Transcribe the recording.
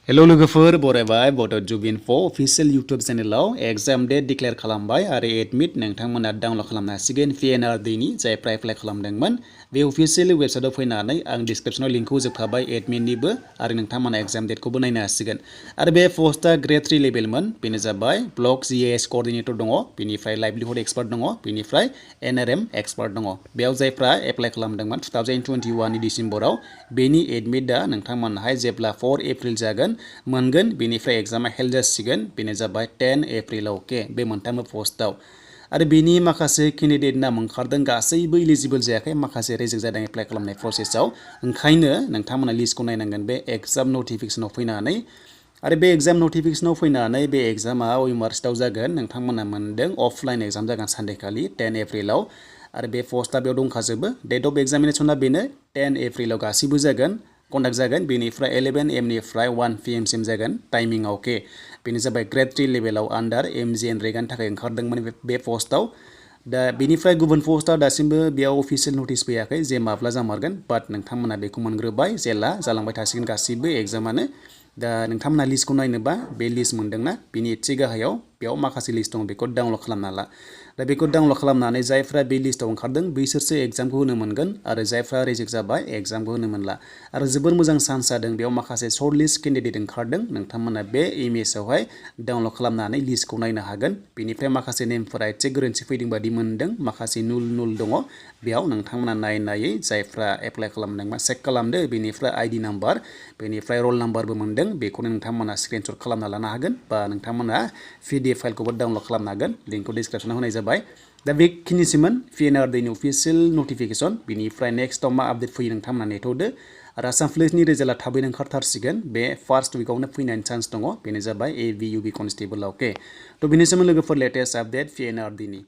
hello लोगोफोर बरायबाय बड जुबिनफो official YouTube चेनेलाव exam date declare खालामबाय आरो एडमिट नोंथांमोना डाउनलड खालामनो हासिगोन PNRD नि जायफ्रा एप्लाइ खालामदोंमोन बे अफिशियल वेबसाइटआव फैनानै आं डिसक्रिप्शनाव लिंकखौ होजोबखाबाय एडमिटनिबो आरो नोंथांमोना एग्जाम डेटखौबो नायनो हासिगोन आरो बे पस्टआ ग्रेड 3 लेभेलमोन बेनो जाबाय ब्लक GIS कोअर्डिनेटर दङ बेनिफ्राय लाइभलिहुड एक्सपार्ट दङ बेनिफ्राय NRM एक्सपार्ट दङ बेयाव जायफ्रा एप्लाइ खालामदोंमोन 2021 नि डिसेम्बराव बेनि एडमिटआ नोंथांमोनहाय जेब्ला 4 एप्रिल जागोन मोनगोन बेनिफ्राय एग्जामा हेल्ड जासिगोन बेनो जाबाय 10 एप्रिल अके बे मोनथाम पस्टआव आरो बेनि माखासे केन्डिडेट नाम ओंखारदों गासैबो इलिजिबल जायाखै माखासे रिजेक्ट जादों एप्लाइ खालामनाय प्रसेसआव ओंखायनो नोंथांमोना लिस्टखौ नायनांगोन बे एग्जाम नटिफिकेशनाव फैनानै आरो बे एग्जाम नटिफिकेशनाव फैनानै बे एग्जामा इउनिभार्सिटियाव जागोन नोंथांमोना मोनदों अफलाइन एग्जाम जागोन सानदेखालि 10 एप्रिलाव आरो बे पस्टआ बेयाव दंखाजोबो डेट अफ एग्जामिनेशना बेनो 10 एप्रिलाव गासिबो जागोन कन्डाक्ट जागोन बेनिफ्राय 11 AM निफ्राय 1 PM सिम जागोन टाइमिंआ अके बेनो जाबाय ग्रेड 3 लेभेलाव आन्डार MGN रेगानि थाखाय ओंखारदोंमोन बे पस्टआव दा बेनिफ्राय गुबुन पस्टआ दासिमबो बेयाव अफिशियेल नटिस फैयाखै जे माब्ला जामारगोन बाट नोंथांमोना बेखौ मोनग्रोबाय जेला जालांबाय थासिगोन गासिबो एग्जामानो दा नोंथांमोना लिस्टखौ नायनोबा बे लिस्ट मोनदोंना बेनि एसे गाहायाव बेयाव माखासे लिस्ट दं बेखौ डाउनलड खालामना ला दा बेखौ डाउनलड खालामनानै जायफ्रा बे लिस्टआव ओंखारदों बैसोरसो एग्जामखौ होनो मोनगोन आरो जायफ्रा रिजेक्ट जाबाय एग्जामखौ होनो मोनला आरो जोबोर मोजां चान्स जादों बेयाव माखासे सर्ट लिस्ट केन्डिडेट ओंखारदों नोंथांमोना बे इमेजआवहाय डाउनलड खालामनानै लिस्टखौ नायनो हागोन बेनिफ्राय माखासे नेमफोरा एसे गोरोन्थि फैदों बादि मोनदों माखासे नुल दङ बेयाव नोंथांमोना नायै जायफ्रा एप्लाइ खालामदों चेक खालामदो बेनिफ्राय ID नाम्बार बेनिफ्राय रल नाम्बारबो मोनदों बेखौनो नोंथांमोना स्क्रिनशट खालामना लानो हागोन बा नोंथांमोना PDF फाइलखौबो डाउनलड खालामनो हागोन लिंकखौ डिसक्रिप्शनाव होनाय जाबाय दा बेखिनिसिमोन PNRD नि अफिशियेल नटिफिकेशन बेनिफ्राय नेक्स्टआव मा आपडेट फैयो नोंथांमोना नेथ'दो आरो आसाम पुलिसनि रिजाल्टआ थाबैनो ओंखारथारसिगोन बे फार्स्ट उइकआवनो फैनायनि चान्स दङ बेनो जाबाय ABUB कनस्टेबल अके थ' बेनि सोमोन्दै लोगोफोर लेटेस्ट आपडेट PNRD नि